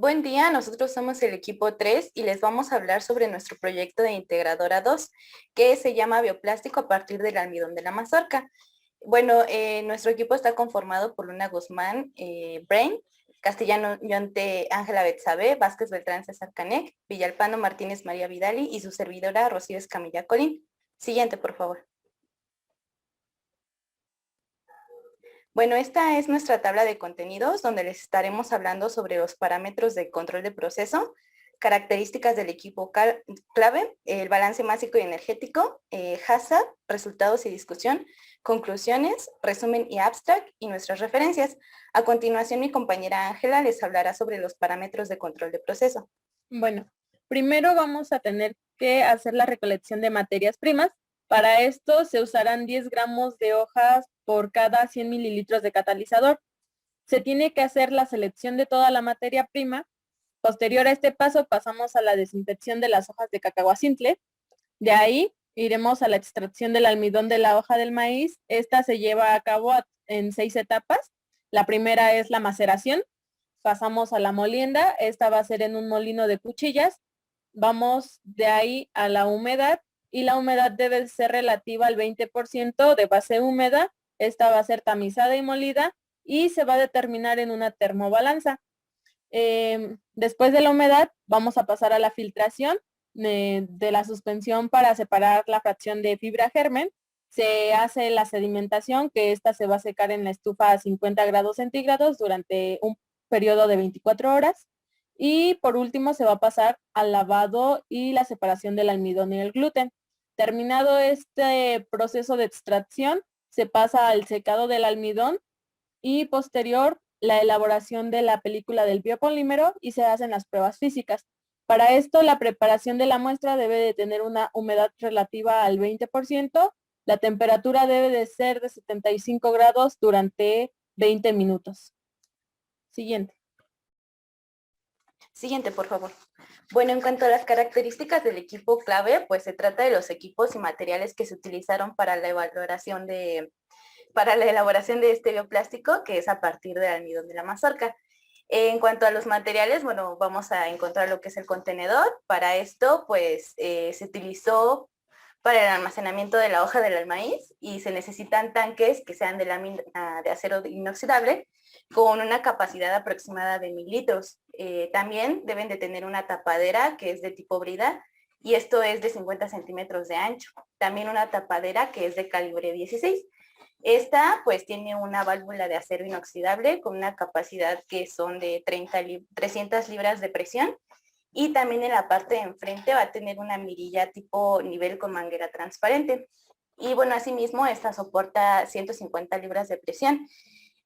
Buen día, nosotros somos el equipo 3 y les vamos a hablar sobre nuestro proyecto de Integradora 2, que se llama Bioplástico a partir del almidón de la mazorca. Bueno, nuestro equipo está conformado por Luna Guzmán, Brain, Castellano Yonte Ángela Betsabe, Vázquez Beltrán César Canec, Villalpando Martínez María Vidali y su servidora Rocío Escamilla Colín. Siguiente, por favor. Bueno, esta es nuestra tabla de contenidos donde les estaremos hablando sobre los parámetros de control de proceso, características del equipo clave, el balance másico y energético, HACCP, resultados y discusión, conclusiones, resumen y abstract y nuestras referencias. A continuación, mi compañera Ángela les hablará sobre los parámetros de control de proceso. Bueno, primero vamos a tener que hacer la recolección de materias primas. Para esto se usarán 10 gramos de hojas por cada 100 mililitros de catalizador. Se tiene que hacer la selección de toda la materia prima. Posterior a este paso pasamos a la desinfección de las hojas de cacahuacintle. De ahí iremos a la extracción del almidón de la hoja del maíz. Esta se lleva a cabo en 6 etapas. La primera es la maceración. Pasamos a la molienda. Esta va a ser en un molino de cuchillas. Vamos de ahí a la humedad y la humedad debe ser relativa al 20% de base húmeda. Esta va a ser tamizada y molida y se va a determinar en una termobalanza. Después de la humedad vamos a pasar a la filtración de la suspensión para separar la fracción de fibra germen. Se hace la sedimentación, que esta se va a secar en la estufa a 50 grados centígrados durante un periodo de 24 horas. Y por último se va a pasar al lavado y la separación del almidón y el gluten. Terminado este proceso de extracción, se pasa al secado del almidón y posterior la elaboración de la película del biopolímero y se hacen las pruebas físicas. Para esto, la preparación de la muestra debe de tener una humedad relativa al 20%, la temperatura debe de ser de 75 grados durante 20 minutos. Siguiente. Siguiente, por favor. Bueno, en cuanto a las características del equipo clave, pues se trata de los equipos y materiales que se utilizaron para la elaboración de este bioplástico, que es a partir del almidón de la mazorca. En cuanto a los materiales, bueno, vamos a encontrar lo que es el contenedor. Para esto, pues, se utilizó para el almacenamiento de la hoja del maíz y se necesitan tanques que sean de lámina de acero inoxidable con una capacidad aproximada de 1000 litros. También deben de tener una tapadera que es de tipo brida y esto es de 50 centímetros de ancho. También una tapadera que es de calibre 16. Esta pues tiene una válvula de acero inoxidable con una capacidad que son de 300 libras de presión y también en la parte de enfrente va a tener una mirilla tipo nivel con manguera transparente. Y bueno, asimismo esta soporta 150 libras de presión.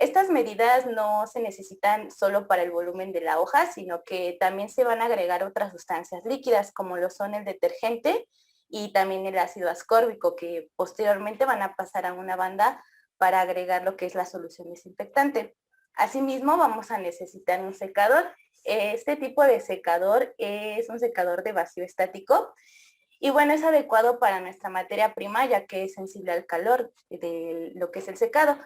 Estas medidas no se necesitan solo para el volumen de la hoja, sino que también se van a agregar otras sustancias líquidas como lo son el detergente y también el ácido ascórbico, que posteriormente van a pasar a una banda para agregar lo que es la solución desinfectante. Asimismo, vamos a necesitar un secador. Este tipo de secador es un secador de vacío estático y bueno, es adecuado para nuestra materia prima ya que es sensible al calor de lo que es el secado.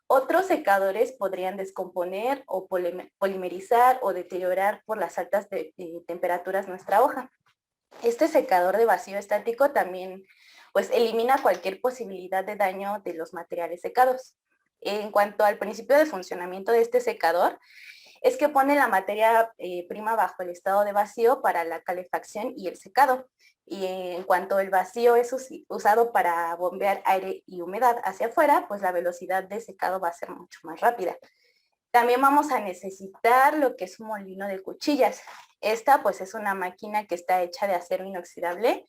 Otros secadores podrían descomponer o polimerizar o deteriorar por las altas temperaturas nuestra hoja. Este secador de vacío estático también pues elimina cualquier posibilidad de daño de los materiales secados. En cuanto al principio de funcionamiento de este secador, es que pone la materia prima bajo el estado de vacío para la calefacción y el secado. Y en cuanto el vacío es usado para bombear aire y humedad hacia afuera, pues la velocidad de secado va a ser mucho más rápida. También vamos a necesitar lo que es un molino de cuchillas. Esta pues es una máquina que está hecha de acero inoxidable.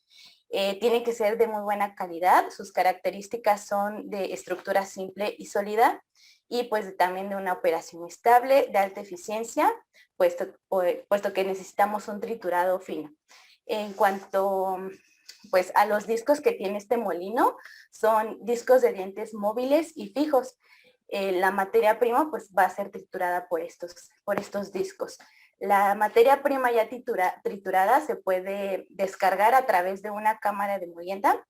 Tiene que ser de muy buena calidad. Sus características son de estructura simple y sólida y pues también de una operación estable, de alta eficiencia, puesto que necesitamos un triturado fino. En cuanto pues a los discos que tiene este molino, son discos de dientes móviles y fijos. La materia prima pues va a ser triturada por estos discos. La materia prima ya triturada se puede descargar a través de una cámara de molienda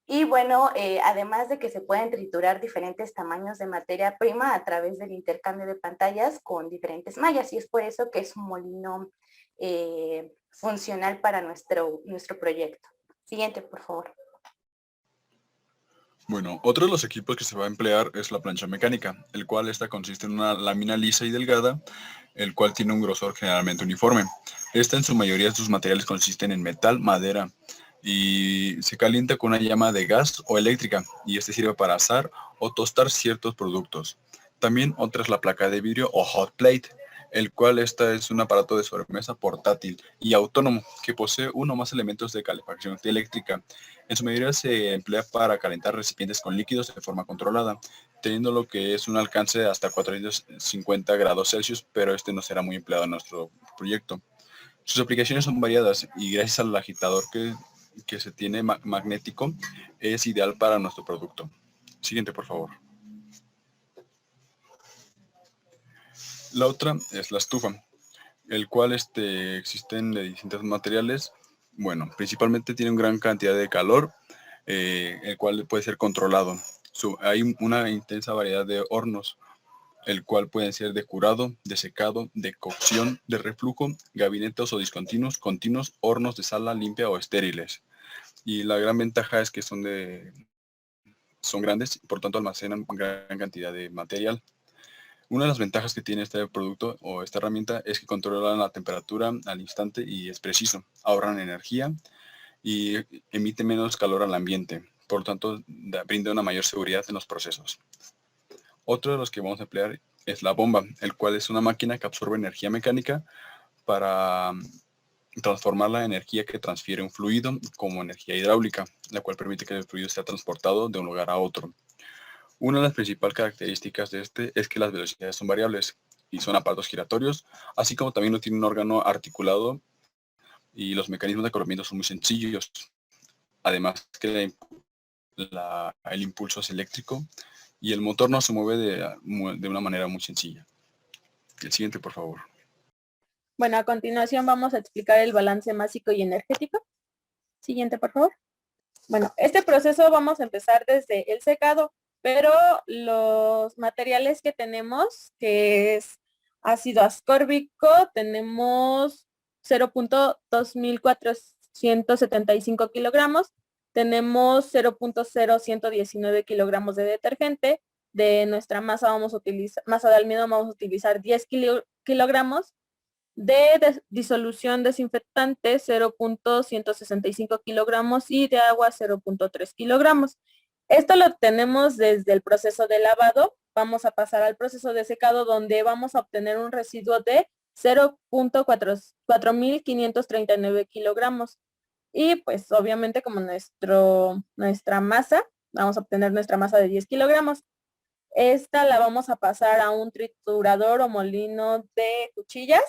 Y bueno, además de que se pueden triturar diferentes tamaños de materia prima a través del intercambio de pantallas con diferentes mallas, y es por eso que es un molino funcional para nuestro proyecto. Siguiente, por favor. Bueno, otro de los equipos que se va a emplear es la plancha mecánica, el cual esta consiste en una lámina lisa y delgada, el cual tiene un grosor generalmente uniforme. Esta en su mayoría sus materiales consisten en metal, madera y se calienta con una llama de gas o eléctrica y este sirve para asar o tostar ciertos productos. También otra es la placa de vidrio o hot plate, el cual esta es un aparato de sobremesa portátil y autónomo que posee uno o más elementos de calefacción eléctrica. En su mayoría se emplea para calentar recipientes con líquidos de forma controlada, teniendo lo que es un alcance de hasta 450 grados Celsius, pero este no será muy empleado en nuestro proyecto. Sus aplicaciones son variadas y gracias al agitador que se tiene magnético es ideal para nuestro producto. Siguiente, por favor. La otra es la estufa, el cual existen de distintos materiales. Bueno, principalmente tiene una gran cantidad de calor, el cual puede ser controlado. Hay una intensa variedad de hornos, el cual pueden ser de curado, de secado, de cocción, de reflujo, gabinetes o discontinuos, continuos, hornos de sala limpia o estériles. Y la gran ventaja es que son grandes y por tanto almacenan gran cantidad de material. Una de las ventajas que tiene este producto o esta herramienta es que controlan la temperatura al instante y es preciso, ahorran energía y emite menos calor al ambiente, por lo tanto brinda una mayor seguridad en los procesos. Otro de los que vamos a emplear es la bomba, el cual es una máquina que absorbe energía mecánica para transformar la energía que transfiere un fluido como energía hidráulica, la cual permite que el fluido sea transportado de un lugar a otro. Una de las principales características de es que las velocidades son variables y son aparatos giratorios, así como también no tiene un órgano articulado y los mecanismos de corrimiento son muy sencillos. Además que el impulso es eléctrico y el motor no se mueve de una manera muy sencilla. El siguiente, por favor. Bueno, a continuación vamos a explicar el balance másico y energético. Siguiente, por favor. Bueno, este proceso vamos a empezar desde el secado, pero los materiales que tenemos, que es ácido ascórbico, tenemos 0.2475 kilogramos, tenemos 0.0119 kilogramos de detergente, de nuestra masa vamos a utilizar, masa de almidón vamos a utilizar 10 kilogramos, de disolución desinfectante 0.165 kilogramos y de agua 0.3 kilogramos. Esto lo obtenemos desde el proceso de lavado. Vamos a pasar al proceso de secado donde vamos a obtener un residuo de 0.4539 kilogramos. Y pues obviamente como nuestra masa, vamos a obtener nuestra masa de 10 kilogramos. Esta la vamos a pasar a un triturador o molino de cuchillas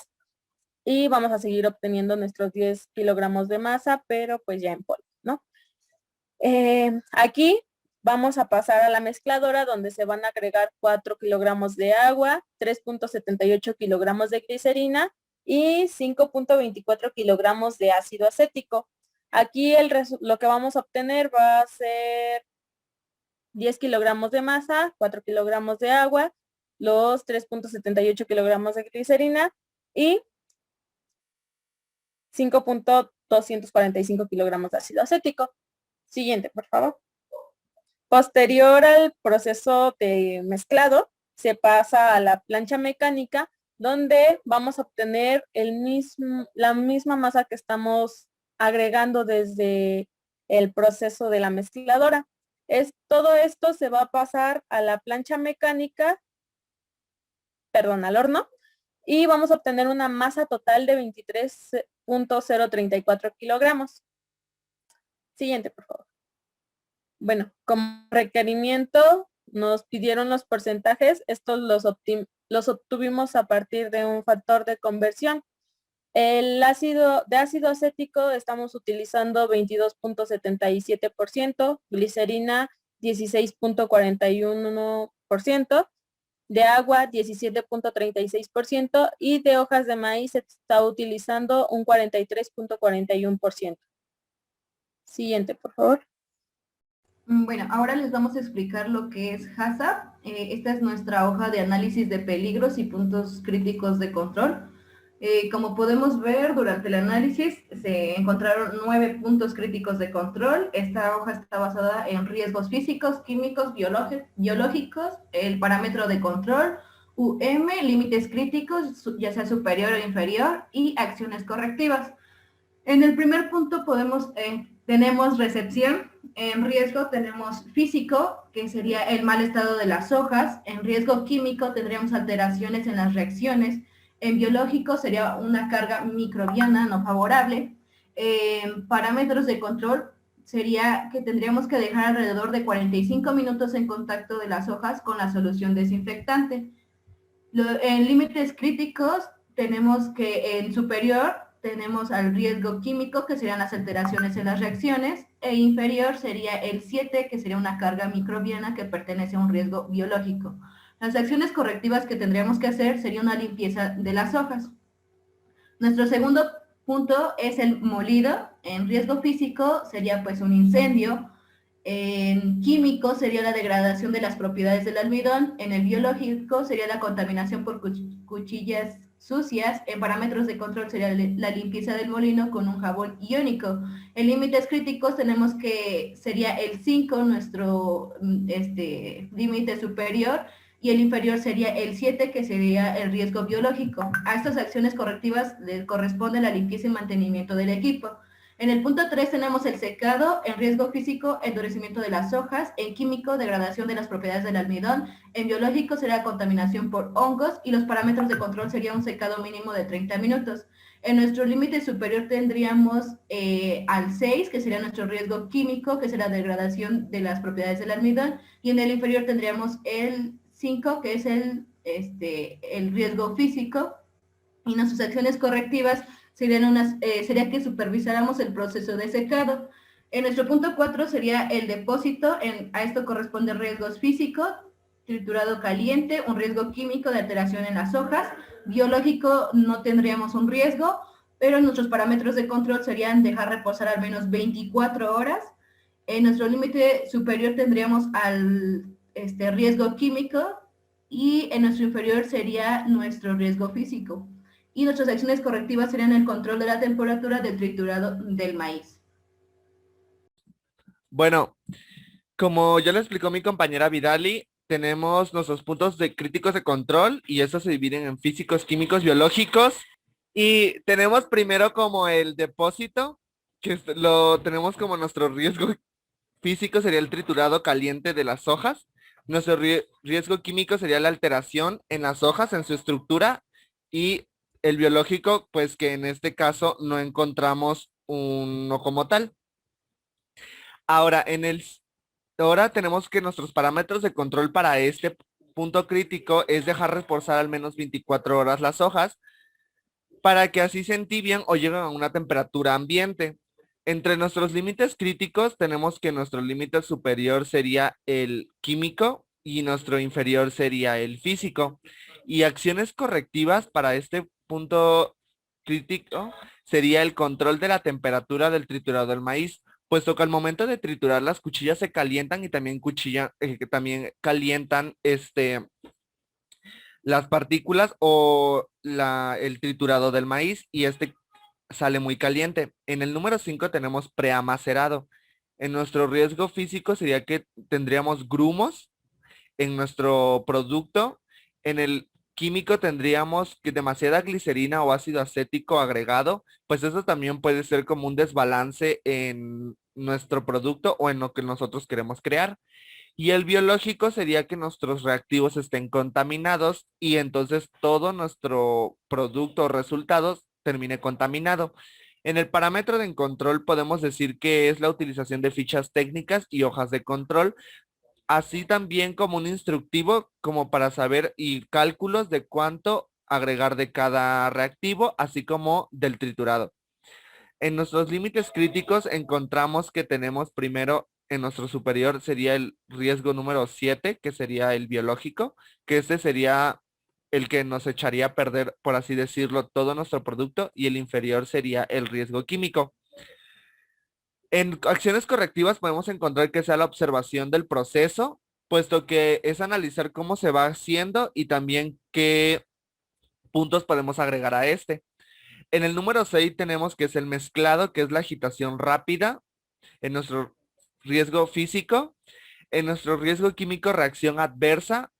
y vamos a seguir obteniendo nuestros 10 kilogramos de masa, pero pues ya en polvo, ¿no? Aquí vamos a pasar a la mezcladora donde se van a agregar 4 kilogramos de agua, 3.78 kilogramos de glicerina y 5.24 kilogramos de ácido acético. Aquí lo que vamos a obtener va a ser 10 kilogramos de masa, 4 kilogramos de agua, los 3.78 kilogramos de glicerina y 5.245 kilogramos de ácido acético. Siguiente, por favor. Posterior al proceso de mezclado, se pasa a la plancha mecánica, donde vamos a obtener la misma masa que estamos agregando desde el proceso de la mezcladora. Todo esto se va a pasar a la plancha mecánica, perdón, al horno, y vamos a obtener una masa total de 23.034 kilogramos. Siguiente, por favor. Bueno, como requerimiento nos pidieron los porcentajes, estos los obtuvimos a partir de un factor de conversión. De ácido acético estamos utilizando 22.77%, glicerina 16.41%, de agua 17.36% y de hojas de maíz se está utilizando un 43.41%. Siguiente, por favor. Bueno, ahora les vamos a explicar lo que es HACCP. Esta es nuestra hoja de análisis de peligros y puntos críticos de control. Como podemos ver, durante el análisis se encontraron 9 puntos críticos de control. Esta hoja está basada en riesgos físicos, químicos, biológicos, el parámetro de control, límites críticos, ya sea superior o inferior, y acciones correctivas. En el primer punto tenemos recepción. En riesgo tenemos físico, que sería el mal estado de las hojas. En riesgo químico tendríamos alteraciones en las reacciones. En biológico sería una carga microbiana no favorable. En parámetros de control sería que tendríamos que dejar alrededor de 45 minutos en contacto de las hojas con la solución desinfectante. En límites críticos tenemos que en superior tenemos al riesgo químico, que serían las alteraciones en las reacciones, e inferior sería el 7, que sería una carga microbiana que pertenece a un riesgo biológico. Las acciones correctivas que tendríamos que hacer sería una limpieza de las hojas. Nuestro segundo punto es el molido. En riesgo físico sería pues un incendio. En químico sería la degradación de las propiedades del almidón. En el biológico sería la contaminación por cuchillas sucias. En parámetros de control sería la limpieza del molino con un jabón iónico. En límites críticos tenemos que sería el 5, nuestro límite superior, y el inferior sería el 7, que sería el riesgo biológico. A estas acciones correctivas le corresponde la limpieza y mantenimiento del equipo. En el punto 3 tenemos el secado. En riesgo físico, endurecimiento de las hojas. En químico, degradación de las propiedades del almidón. En biológico será contaminación por hongos, y los parámetros de control sería un secado mínimo de 30 minutos. En nuestro límite superior tendríamos al 6, que sería nuestro riesgo químico, que será degradación de las propiedades del almidón, y en el inferior tendríamos el 5, que es el riesgo físico, y nuestras acciones correctivas sería que supervisáramos el proceso de secado. En nuestro punto 4 sería el depósito. A esto corresponde riesgos físicos, triturado caliente, un riesgo químico de alteración en las hojas. Biológico no tendríamos un riesgo, pero nuestros parámetros de control serían dejar reposar al menos 24 horas. En nuestro límite superior tendríamos al riesgo químico, y en nuestro inferior sería nuestro riesgo físico. Y nuestras acciones correctivas serían el control de la temperatura del triturado del maíz. Bueno, como ya lo explicó mi compañera Vidali, tenemos nuestros puntos de críticos de control y estos se dividen en físicos, químicos, biológicos. Y tenemos primero como el depósito, que lo tenemos como nuestro riesgo físico sería el triturado caliente de las hojas. Nuestro riesgo químico sería la alteración en las hojas, en su estructura. Y el biológico, pues que en este caso no encontramos uno como tal. Ahora, ahora tenemos que nuestros parámetros de control para este punto crítico es dejar reposar al menos 24 horas las hojas para que así se entibian o lleguen a una temperatura ambiente. Entre nuestros límites críticos tenemos que nuestro límite superior sería el químico y nuestro inferior sería el físico. Y acciones correctivas para este punto crítico sería el control de la temperatura del triturado del maíz, puesto que al momento de triturar las cuchillas se calientan y también también calientan las partículas o el triturado del maíz y sale muy caliente. En el número 5 tenemos preamacerado. En nuestro riesgo físico sería que tendríamos grumos en nuestro producto. En el químico tendríamos que demasiada glicerina o ácido acético agregado, pues eso también puede ser como un desbalance en nuestro producto o en lo que nosotros queremos crear. Y el biológico sería que nuestros reactivos estén contaminados y entonces todo nuestro producto o resultados termine contaminado. En el parámetro de control podemos decir que es la utilización de fichas técnicas y hojas de control, así también como un instructivo como para saber y cálculos de cuánto agregar de cada reactivo, así como del triturado. En nuestros límites críticos encontramos que tenemos primero en nuestro superior sería el riesgo número 7, que sería el biológico, que este sería el que nos echaría a perder, por así decirlo, todo nuestro producto, y el inferior sería el riesgo químico. En acciones correctivas podemos encontrar que sea la observación del proceso, puesto que es analizar cómo se va haciendo y también qué puntos podemos agregar a este. En el número 6 tenemos que es el mezclado, que es la agitación rápida en nuestro riesgo físico. En nuestro riesgo químico, reacción adversa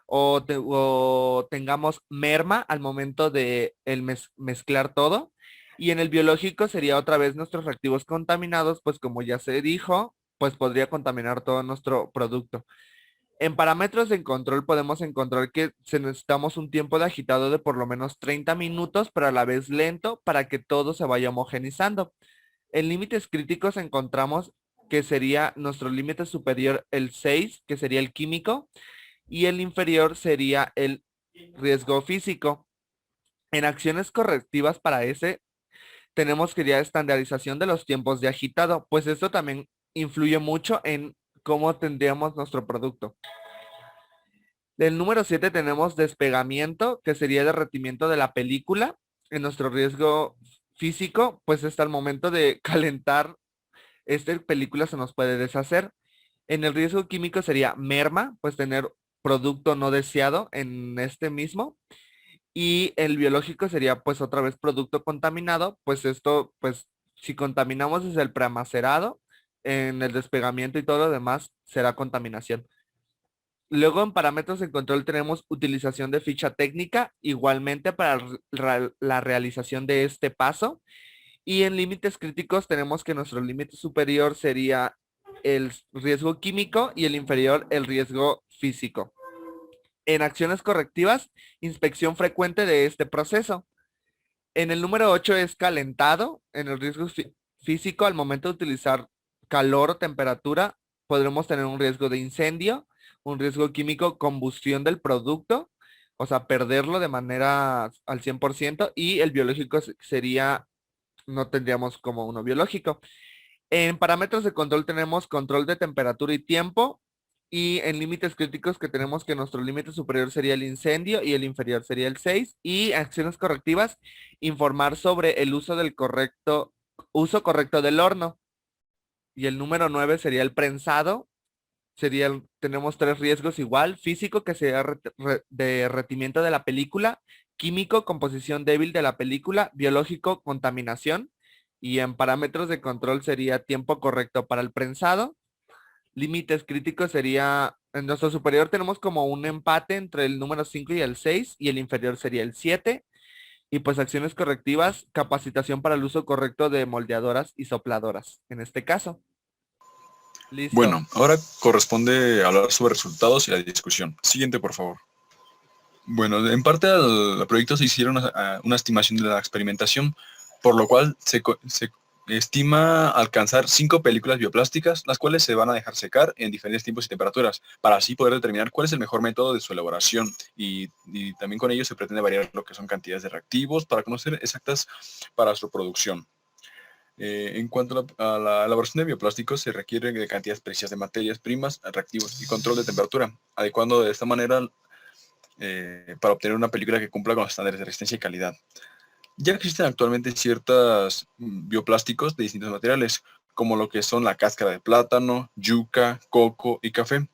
o tengamos merma al momento de mezclar todo. Y en el biológico sería otra vez nuestros reactivos contaminados, pues como ya se dijo, pues podría contaminar todo nuestro producto. En parámetros de control podemos encontrar que necesitamos un tiempo de agitado de por lo menos 30 minutos, pero a la vez lento para que todo se vaya homogenizando. En límites críticos encontramos que sería nuestro límite superior el 6, que sería el químico, y el inferior sería el riesgo físico. En acciones correctivas para ese, tenemos que ya estandarización de los tiempos de agitado, pues esto también influye mucho en cómo tendríamos nuestro producto. Del número 7 tenemos despegamiento, que sería derretimiento de la película. En nuestro riesgo físico, pues hasta el momento de calentar, esta película se nos puede deshacer. En el riesgo químico sería merma, pues tener producto no deseado en este mismo. Y el biológico sería pues otra vez producto contaminado, pues esto, pues si contaminamos desde el preamacerado, en el despegamiento y todo lo demás será contaminación. Luego en parámetros de control tenemos utilización de ficha técnica, igualmente para la realización de este paso. Y en límites críticos tenemos que nuestro límite superior sería el riesgo químico y el inferior el riesgo físico. En acciones correctivas, inspección frecuente de este proceso. En el número 8 es calentado. En el riesgo físico, al momento de utilizar calor o temperatura, podremos tener un riesgo de incendio, un riesgo químico, combustión del producto, o sea, perderlo de manera al 100%, y el biológico sería, no tendríamos como uno biológico. En parámetros de control tenemos control de temperatura y tiempo, y en límites críticos que tenemos que nuestro límite superior sería el incendio y el inferior sería el 6. Y acciones correctivas, informar sobre el uso correcto del horno. Y el número 9 sería el prensado. Tenemos 3 riesgos igual: físico, que sería derretimiento de la película; químico, composición débil de la película; biológico, contaminación. Y en parámetros de control sería tiempo correcto para el prensado. Límites críticos sería, en nuestro superior tenemos como un empate entre el número 5 y el 6, y el inferior sería el 7. Y pues acciones correctivas, capacitación para el uso correcto de moldeadoras y sopladoras, en este caso. Listo. Bueno, ahora corresponde hablar sobre resultados y la discusión. Siguiente, por favor. Bueno, en parte al proyecto se hicieron una estimación de la experimentación, por lo cual se estima alcanzar 5 películas bioplásticas, las cuales se van a dejar secar en diferentes tiempos y temperaturas, para así poder determinar cuál es el mejor método de su elaboración, y también con ello se pretende variar lo que son cantidades de reactivos para conocer exactas para su producción. En cuanto a la elaboración de bioplásticos, se requiere de cantidades precisas de materias primas, reactivos y control de temperatura, adecuando de esta manera para obtener una película que cumpla con los estándares de resistencia y calidad. Ya existen actualmente ciertos bioplásticos de distintos materiales, como lo que son la cáscara de plátano, yuca, coco y café.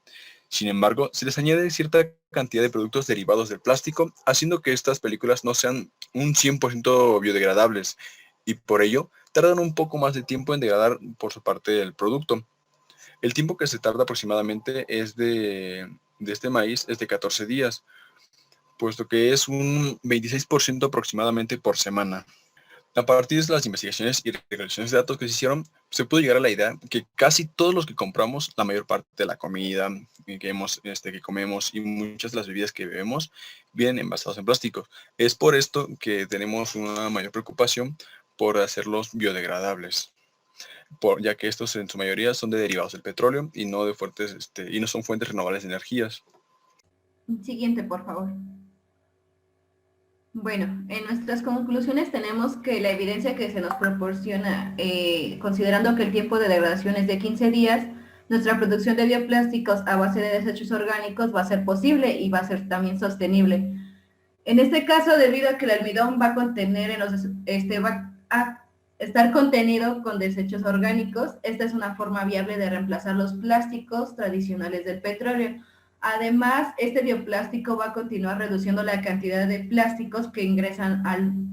Sin embargo, se les añade cierta cantidad de productos derivados del plástico, haciendo que estas películas no sean un 100% biodegradables, y por ello tardan un poco más de tiempo en degradar por su parte el producto. El tiempo que se tarda aproximadamente es de este maíz es de 14 días, puesto que es un 26% aproximadamente por semana. A partir de las investigaciones y recolecciones de datos que se hicieron, se pudo llegar a la idea que casi todos los que compramos, la mayor parte de la comida que comemos y muchas de las bebidas que bebemos, vienen envasados en plástico. Es por esto que tenemos una mayor preocupación por hacerlos biodegradables, ya que estos en su mayoría son de derivados del petróleo y no y no son fuentes renovables de energías. Siguiente, por favor. Bueno, en nuestras conclusiones tenemos que la evidencia que se nos proporciona, considerando que el tiempo de degradación es de 15 días, nuestra producción de bioplásticos a base de desechos orgánicos va a ser posible y va a ser también sostenible. En este caso, debido a que el almidón va a contener va a estar contenido con desechos orgánicos. Esta es una forma viable de reemplazar los plásticos tradicionales del petróleo. Además, este bioplástico va a continuar reduciendo la cantidad de plásticos que ingresan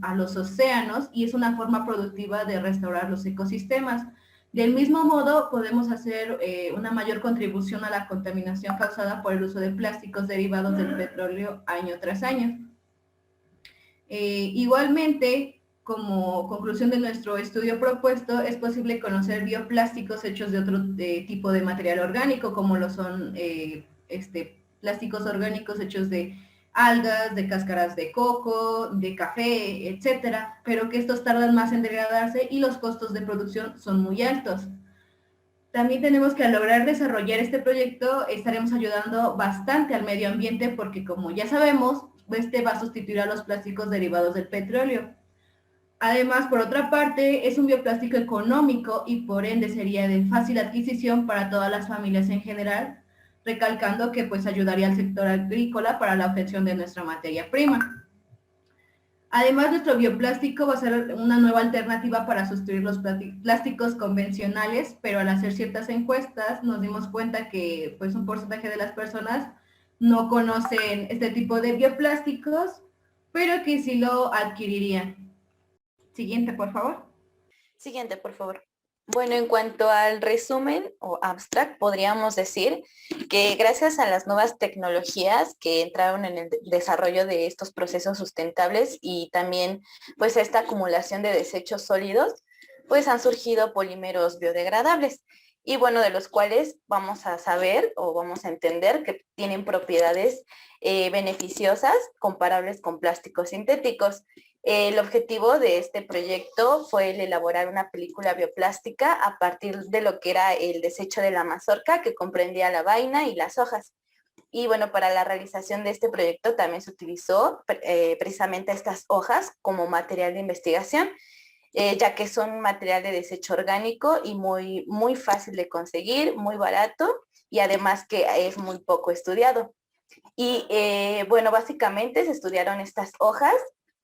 a los océanos y es una forma productiva de restaurar los ecosistemas. Del mismo modo, podemos hacer una mayor contribución a la contaminación causada por el uso de plásticos derivados del petróleo año tras año. Igualmente, como conclusión de nuestro estudio propuesto, es posible conocer bioplásticos hechos de otro tipo de material orgánico, como lo son plásticos orgánicos hechos de algas, de cáscaras de coco, de café, etcétera, pero que estos tardan más en degradarse y los costos de producción son muy altos. También tenemos que al lograr desarrollar este proyecto estaremos ayudando bastante al medio ambiente porque, como ya sabemos, este va a sustituir a los plásticos derivados del petróleo. Además, por otra parte, es un bioplástico económico y por ende sería de fácil adquisición para todas las familias en general, recalcando que pues ayudaría al sector agrícola para la obtención de nuestra materia prima. Además, nuestro bioplástico va a ser una nueva alternativa para sustituir los plásticos convencionales, pero al hacer ciertas encuestas nos dimos cuenta que pues un porcentaje de las personas no conocen este tipo de bioplásticos, pero que sí lo adquirirían. Siguiente, por favor. Siguiente, por favor. Bueno, en cuanto al resumen o abstract, podríamos decir que gracias a las nuevas tecnologías que entraron en el desarrollo de estos procesos sustentables y también pues esta acumulación de desechos sólidos, pues han surgido polímeros biodegradables y bueno, de los cuales vamos a saber o vamos a entender que tienen propiedades beneficiosas comparables con plásticos sintéticos. El objetivo de este proyecto fue el elaborar una película bioplástica a partir de lo que era el desecho de la mazorca, que comprendía la vaina y las hojas. Y bueno, para la realización de este proyecto también se utilizó precisamente estas hojas como material de investigación, ya que son material de desecho orgánico y muy fácil de conseguir, muy barato y además que es muy poco estudiado. Y bueno, básicamente se estudiaron estas hojas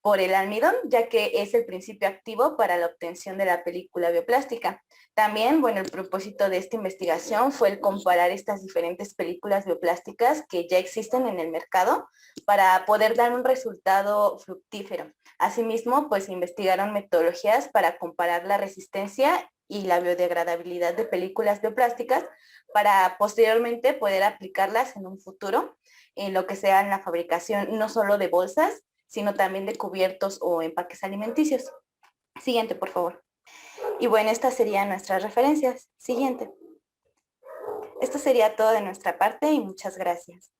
por el almidón, ya que es el principio activo para la obtención de la película bioplástica. También, bueno, el propósito de esta investigación fue el comparar estas diferentes películas bioplásticas que ya existen en el mercado para poder dar un resultado fructífero. Asimismo, pues investigaron metodologías para comparar la resistencia y la biodegradabilidad de películas bioplásticas para posteriormente poder aplicarlas en un futuro en lo que sea en la fabricación no solo de bolsas, sino también de cubiertos o empaques alimenticios. Siguiente, por favor. Y bueno, estas serían nuestras referencias. Siguiente. Esto sería todo de nuestra parte y muchas gracias.